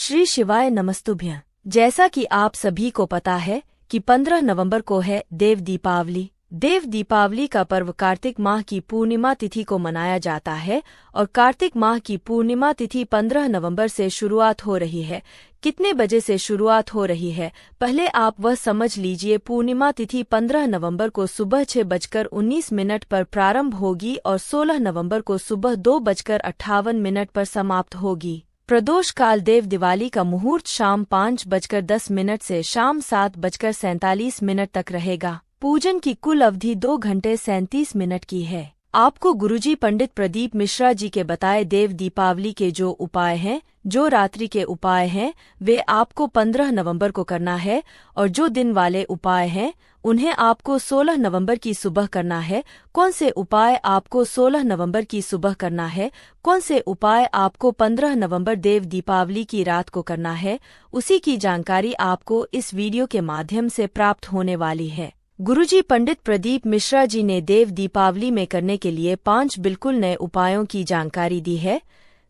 श्री शिवाय नमस्तुभ्यं। जैसा कि आप सभी को पता है कि 15 नवंबर को है देव दीपावली। देव दीपावली का पर्व कार्तिक माह की पूर्णिमा तिथि को मनाया जाता है और कार्तिक माह की पूर्णिमा तिथि 15 नवंबर से शुरुआत हो रही है। कितने बजे से शुरुआत हो रही है, पहले आप वह समझ लीजिए। पूर्णिमा तिथि 15 नवंबर को सुबह 6:19 पर प्रारंभ होगी और 16 नवंबर को सुबह 2:58 पर समाप्त होगी। प्रदोष काल देव दिवाली का मुहूर्त शाम 5:10 से शाम 7:47 तक रहेगा। पूजन की कुल अवधि 2 घंटे 37 मिनट की है। आपको गुरुजी पंडित प्रदीप मिश्रा जी के बताए देव दीपावली के जो उपाय हैं, जो रात्रि के उपाय हैं, वे आपको 15 नवंबर को करना है और जो दिन वाले उपाय हैं उन्हें आपको 16 नवंबर की सुबह करना है। कौन से उपाय आपको 16 नवंबर की सुबह करना है, कौन से उपाय आपको 15 नवंबर देव दीपावली की रात को करना है, उसी की जानकारी आपको इस वीडियो के माध्यम से प्राप्त होने वाली है। गुरुजी पंडित प्रदीप मिश्रा जी ने देव दीपावली में करने के लिए 5 बिल्कुल नए उपायों की जानकारी दी है।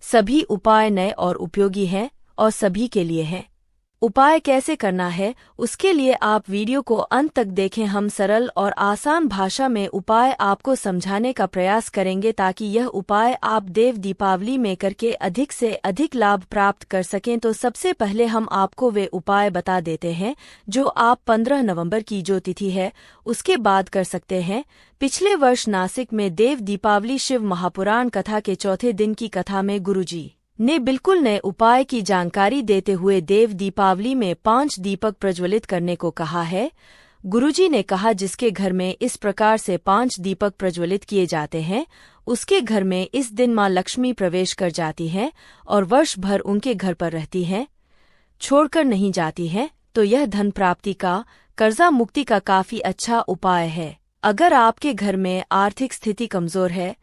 सभी उपाय नए और उपयोगी हैं और सभी के लिए हैं। उपाय कैसे करना है, उसके लिए आप वीडियो को अंत तक देखें। हम सरल और आसान भाषा में उपाय आपको समझाने का प्रयास करेंगे ताकि यह उपाय आप देव दीपावली में करके अधिक से अधिक लाभ प्राप्त कर सकें। तो सबसे पहले हम आपको वे उपाय बता देते हैं जो आप 15 नवंबर की जो तिथि है उसके बाद कर सकते हैं। पिछले वर्ष नासिक में देव दीपावली शिव महापुराण कथा के चौथे दिन की कथा में गुरुजी ने बिल्कुल नए उपाय की जानकारी देते हुए देव दीपावली में 5 दीपक प्रज्वलित करने को कहा है। गुरुजी ने कहा जिसके घर में इस प्रकार से 5 दीपक प्रज्वलित किए जाते हैं उसके घर में इस दिन माँ लक्ष्मी प्रवेश कर जाती हैं और वर्ष भर उनके घर पर रहती हैं, छोड़कर नहीं जाती हैं। तो यह धन प्राप्ति का, कर्जा मुक्ति का काफी अच्छा उपाय है। अगर आपके घर में आर्थिक स्थिति कमजोर है,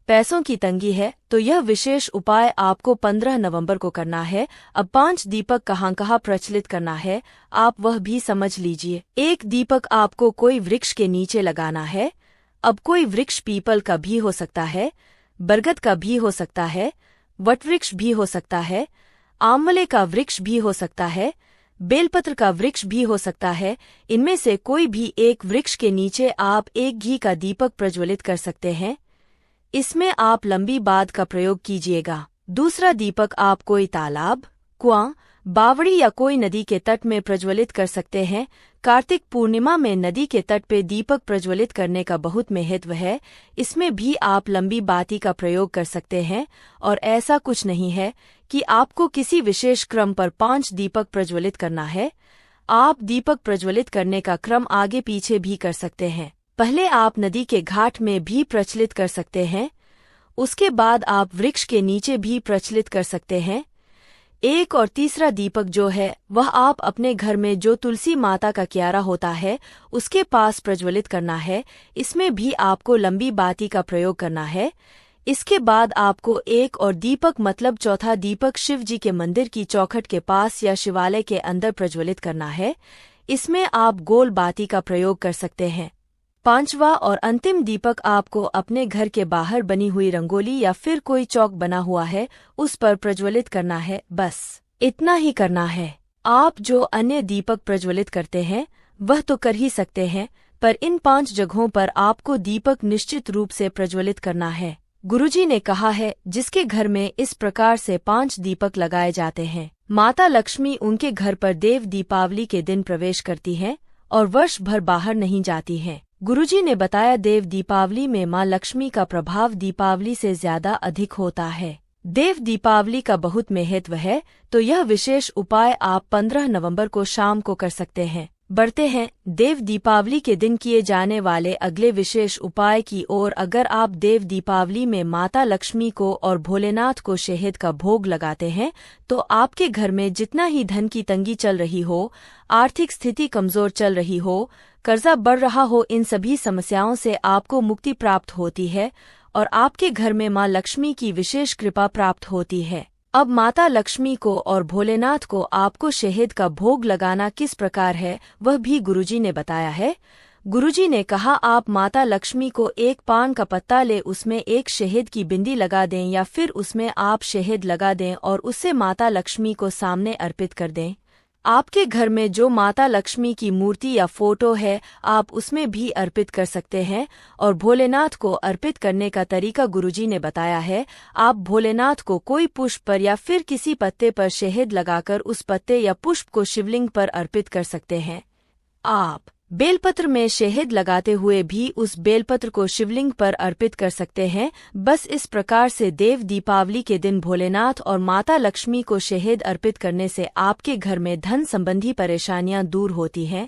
पैसों की तंगी है, तो यह विशेष उपाय आपको 15 नवंबर को करना है। अब 5 दीपक कहाँ प्रचलित करना है आप वह भी समझ लीजिए। एक दीपक आपको कोई वृक्ष के नीचे लगाना है। अब कोई वृक्ष पीपल का भी हो सकता है, बरगद का भी हो सकता है, वटवृक्ष भी हो सकता है, आंवले का वृक्ष भी हो सकता है, बेलपत्र का वृक्ष भी हो सकता है। इनमें से कोई भी एक वृक्ष के नीचे आप एक घी का दीपक प्रज्वलित कर सकते हैं। इसमें आप लंबी बात का प्रयोग कीजिएगा। दूसरा दीपक आप कोई तालाब, कुआं, बावड़ी या कोई नदी के तट में प्रज्वलित कर सकते हैं। कार्तिक पूर्णिमा में नदी के तट पे दीपक प्रज्वलित करने का बहुत महत्व है। इसमें भी आप लंबी बाती का प्रयोग कर सकते हैं और ऐसा कुछ नहीं है कि आपको किसी विशेष क्रम पर 5 दीपक प्रज्वलित करना है। आप दीपक प्रज्वलित करने का क्रम आगे पीछे भी कर सकते हैं। पहले आप नदी के घाट में भी प्रचलित कर सकते हैं, उसके बाद आप वृक्ष के नीचे भी प्रचलित कर सकते हैं। एक और तीसरा दीपक जो है वह आप अपने घर में जो तुलसी माता का क्यारा होता है उसके पास प्रज्वलित करना है। इसमें भी आपको लंबी बाती का प्रयोग करना है। इसके बाद आपको एक और दीपक मतलब चौथा दीपक शिव जी के मंदिर की चौखट के पास या शिवालय के अंदर प्रज्वलित करना है। इसमें आप गोल बाती का प्रयोग कर सकते हैं। 5वां और अंतिम दीपक आपको अपने घर के बाहर बनी हुई रंगोली या फिर कोई चौक बना हुआ है उस पर प्रज्वलित करना है। बस इतना ही करना है। आप जो अन्य दीपक प्रज्वलित करते हैं वह तो कर ही सकते हैं, पर इन 5 जगहों पर आपको दीपक निश्चित रूप से प्रज्वलित करना है। गुरुजी ने कहा है जिसके घर में इस प्रकार से 5 दीपक लगाए जाते हैं, माता लक्ष्मी उनके घर पर देव दीपावली के दिन प्रवेश करती हैं और वर्ष भर बाहर नहीं जाती हैं। गुरुजी ने बताया देव दीपावली में माँ लक्ष्मी का प्रभाव दीपावली से ज्यादा अधिक होता है। देव दीपावली का बहुत महत्व है, तो यह विशेष उपाय आप 15 नवंबर को शाम को कर सकते हैं। बढ़ते हैं देव दीपावली के दिन किए जाने वाले अगले विशेष उपाय की ओर। अगर आप देव दीपावली में माता लक्ष्मी को और भोलेनाथ को शहद का भोग लगाते हैं तो आपके घर में जितना ही धन की तंगी चल रही हो, आर्थिक स्थिति कमजोर चल रही हो, कर्जा बढ़ रहा हो, इन सभी समस्याओं से आपको मुक्ति प्राप्त होती है और आपके घर में माँ लक्ष्मी की विशेष कृपा प्राप्त होती है। अब माता लक्ष्मी को और भोलेनाथ को आपको शहद का भोग लगाना किस प्रकार है वह भी गुरुजी ने बताया है। गुरुजी ने कहा आप माता लक्ष्मी को एक पान का पत्ता ले, उसमें एक शहद की बिंदी लगा दें या फिर उसमें आप शहद लगा दें और उससे माता लक्ष्मी को सामने अर्पित कर दें। आपके घर में जो माता लक्ष्मी की मूर्ति या फोटो है आप उसमें भी अर्पित कर सकते हैं। और भोलेनाथ को अर्पित करने का तरीका गुरुजी ने बताया है। आप भोलेनाथ को कोई पुष्प पर या फिर किसी पत्ते पर शहद लगाकर उस पत्ते या पुष्प को शिवलिंग पर अर्पित कर सकते हैं। आप बेलपत्र में शहद लगाते हुए भी उस बेलपत्र को शिवलिंग पर अर्पित कर सकते हैं। बस इस प्रकार से देव दीपावली के दिन भोलेनाथ और माता लक्ष्मी को शहद अर्पित करने से आपके घर में धन संबंधी परेशानियां दूर होती हैं,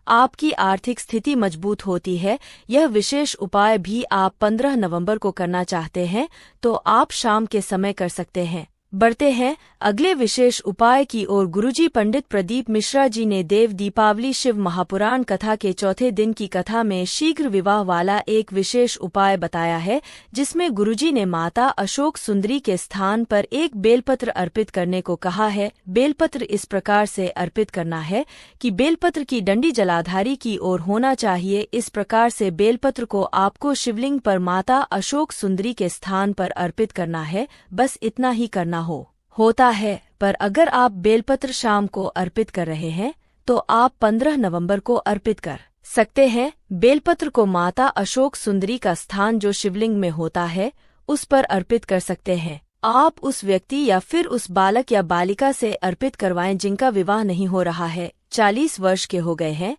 आपकी आर्थिक स्थिति मजबूत होती है। यह विशेष उपाय भी आप 15 नवंबर को करना चाहते हैं तो आप शाम के समय कर सकते हैं। बढ़ते हैं अगले विशेष उपाय की ओर। गुरुजी पंडित प्रदीप मिश्रा जी ने देव दीपावली शिव महापुराण कथा के चौथे दिन की कथा में शीघ्र विवाह वाला एक विशेष उपाय बताया है, जिसमें गुरुजी ने माता अशोक सुंदरी के स्थान पर एक बेलपत्र अर्पित करने को कहा है। बेलपत्र इस प्रकार से अर्पित करना है कि बेलपत्र की डंडी जलाधारी की ओर होना चाहिए। इस प्रकार से बेलपत्र को आपको शिवलिंग पर माता अशोक सुंदरी के स्थान पर अर्पित करना है। बस इतना ही करना होता है। पर अगर आप बेलपत्र शाम को अर्पित कर रहे हैं तो आप 15 नवंबर को अर्पित कर सकते हैं। बेलपत्र को माता अशोक सुंदरी का स्थान जो शिवलिंग में होता है उस पर अर्पित कर सकते हैं। आप उस व्यक्ति या फिर उस बालक या बालिका से अर्पित करवाएं जिनका विवाह नहीं हो रहा है, 40 वर्ष के हो गए हैं,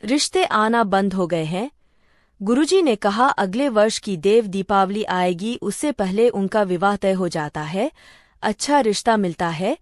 रिश्ते आना बंद हो गए हैं। गुरुजी ने कहा अगले वर्ष की देव दीपावली आएगी, उससे पहले उनका विवाह तय हो जाता है, अच्छा रिश्ता मिलता है,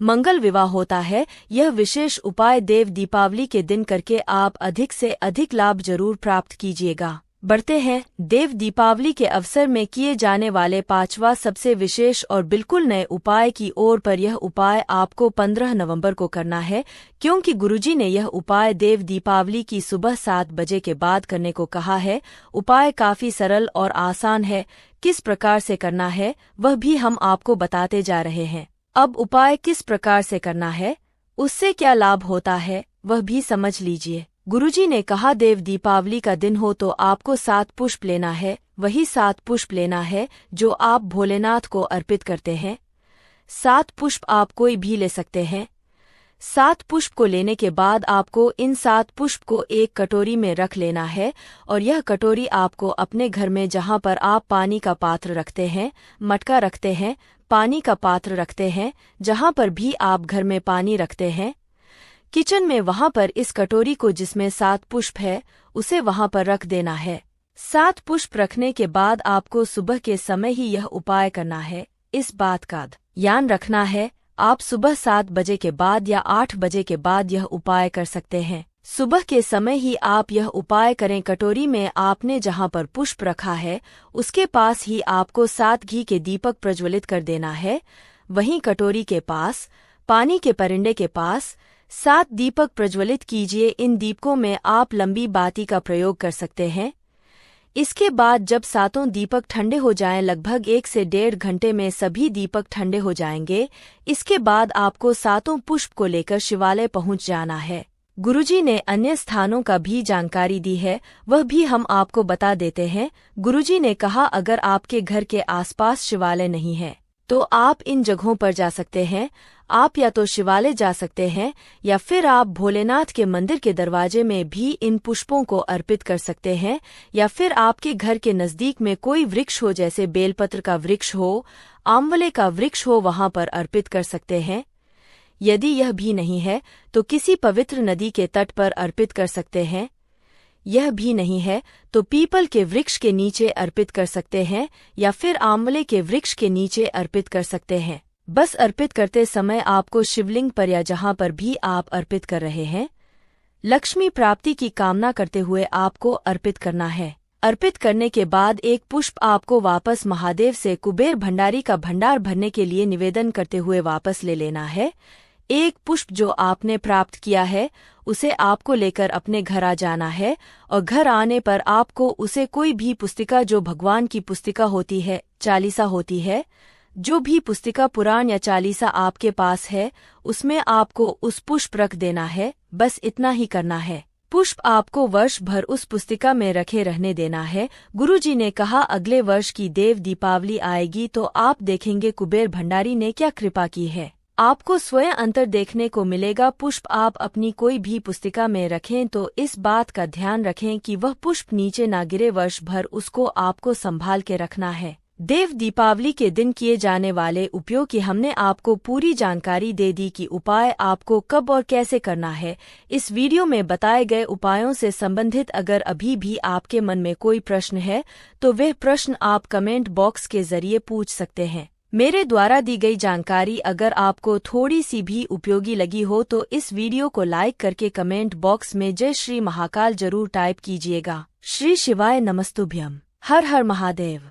मंगल विवाह होता है। यह विशेष उपाय देव दीपावली के दिन करके आप अधिक से अधिक लाभ जरूर प्राप्त कीजिएगा। बढ़ते हैं देव दीपावली के अवसर में किए जाने वाले 5वां सबसे विशेष और बिल्कुल नए उपाय की ओर। पर यह उपाय आपको 15 नवंबर को करना है, क्योंकि गुरुजी ने यह उपाय देव दीपावली की सुबह 7 बजे के बाद करने को कहा है। उपाय काफी सरल और आसान है। किस प्रकार से करना है वह भी हम आपको बताते जा रहे हैं। अब उपाय किस प्रकार से करना है, उससे क्या लाभ होता है वह भी समझ लीजिए। गुरुजी ने कहा देव दीपावली का दिन हो तो आपको 7 पुष्प लेना है। वही 7 पुष्प लेना है जो आप भोलेनाथ को अर्पित करते हैं। 7 पुष्प आप कोई भी ले सकते हैं। 7 पुष्प को लेने के बाद आपको इन 7 पुष्प को एक कटोरी में रख लेना है। और यह कटोरी आपको अपने घर में जहाँ पर आप पानी का पात्र रखते हैं, मटका रखते हैं, पानी का पात्र रखते हैं, जहाँ पर भी आप घर में पानी रखते हैं, किचन में वहाँ पर इस कटोरी को जिसमें 7 पुष्प है उसे वहाँ पर रख देना है। 7 पुष्प रखने के बाद आपको सुबह के समय ही यह उपाय करना है। इस बात का ध्यान रखना है, आप सुबह 7 बजे के बाद या 8 बजे के बाद यह उपाय कर सकते हैं। सुबह के समय ही आप यह उपाय करें। कटोरी में आपने जहाँ पर पुष्प रखा है उसके पास ही आपको 7 घी के दीपक प्रज्वलित कर देना है। वहीं कटोरी के पास, पानी के परिंदे के पास 7 दीपक प्रज्वलित कीजिए। इन दीपकों में आप लंबी बाती का प्रयोग कर सकते हैं। इसके बाद जब 7 दीपक ठंडे हो जाएं, लगभग 1 से 1.5 घंटे में सभी दीपक ठंडे हो जाएंगे। इसके बाद आपको 7 पुष्प को लेकर शिवालय पहुंच जाना है। गुरुजी ने अन्य स्थानों का भी जानकारी दी है, वह भी हम आपको बता देते हैं। गुरुजी ने कहा अगर आपके घर के आसपास शिवालय नहीं है तो आप इन जगहों पर जा सकते हैं। आप या तो शिवालय जा सकते हैं या फिर आप भोलेनाथ के मंदिर के दरवाजे में भी इन पुष्पों को अर्पित कर सकते हैं, या फिर आपके घर के नजदीक में कोई वृक्ष हो, जैसे बेलपत्र का वृक्ष हो, आंवले का वृक्ष हो, वहां पर अर्पित कर सकते हैं। यदि यह भी नहीं है तो किसी पवित्र नदी के तट पर अर्पित कर सकते हैं। यह भी नहीं है तो पीपल के वृक्ष के नीचे अर्पित कर सकते हैं या फिर आंवले के वृक्ष के नीचे अर्पित कर सकते हैं। बस अर्पित करते समय आपको शिवलिंग पर या जहाँ पर भी आप अर्पित कर रहे हैं, लक्ष्मी प्राप्ति की कामना करते हुए आपको अर्पित करना है। अर्पित करने के बाद एक पुष्प आपको वापस महादेव से कुबेर भंडारी का भंडार भरने के लिए निवेदन करते हुए वापस ले लेना है। एक पुष्प जो आपने प्राप्त किया है उसे आपको लेकर अपने घर आ जाना है, और घर आने पर आपको उसे कोई भी पुस्तिका, जो भगवान की पुस्तिका होती है, चालीसा होती है, जो भी पुस्तिका, पुराण या चालीसा आपके पास है, उसमें आपको उस पुष्प रख देना है। बस इतना ही करना है। पुष्प आपको वर्ष भर उस पुस्तिका में रखे रहने देना है। गुरुजी ने कहा अगले वर्ष की देव दीपावली आएगी तो आप देखेंगे कुबेर भंडारी ने क्या कृपा की है। आपको स्वयं अंतर देखने को मिलेगा। पुष्प आप अपनी कोई भी पुस्तिका में रखें तो इस बात का ध्यान रखें कि वह पुष्प नीचे ना गिरे। वर्ष भर उसको आपको संभाल के रखना है। देव दीपावली के दिन किए जाने वाले उपायों की हमने आपको पूरी जानकारी दे दी कि उपाय आपको कब और कैसे करना है। इस वीडियो में बताए गए उपायों से संबंधित अगर अभी भी आपके मन में कोई प्रश्न है तो वह प्रश्न आप कमेंट बॉक्स के जरिए पूछ सकते हैं। मेरे द्वारा दी गई जानकारी अगर आपको थोड़ी सी भी उपयोगी लगी हो तो इस वीडियो को लाइक करके कमेंट बॉक्स में जय श्री महाकाल जरूर टाइप कीजिएगा। श्री शिवाय नमस्तुभ्यम। हर हर महादेव।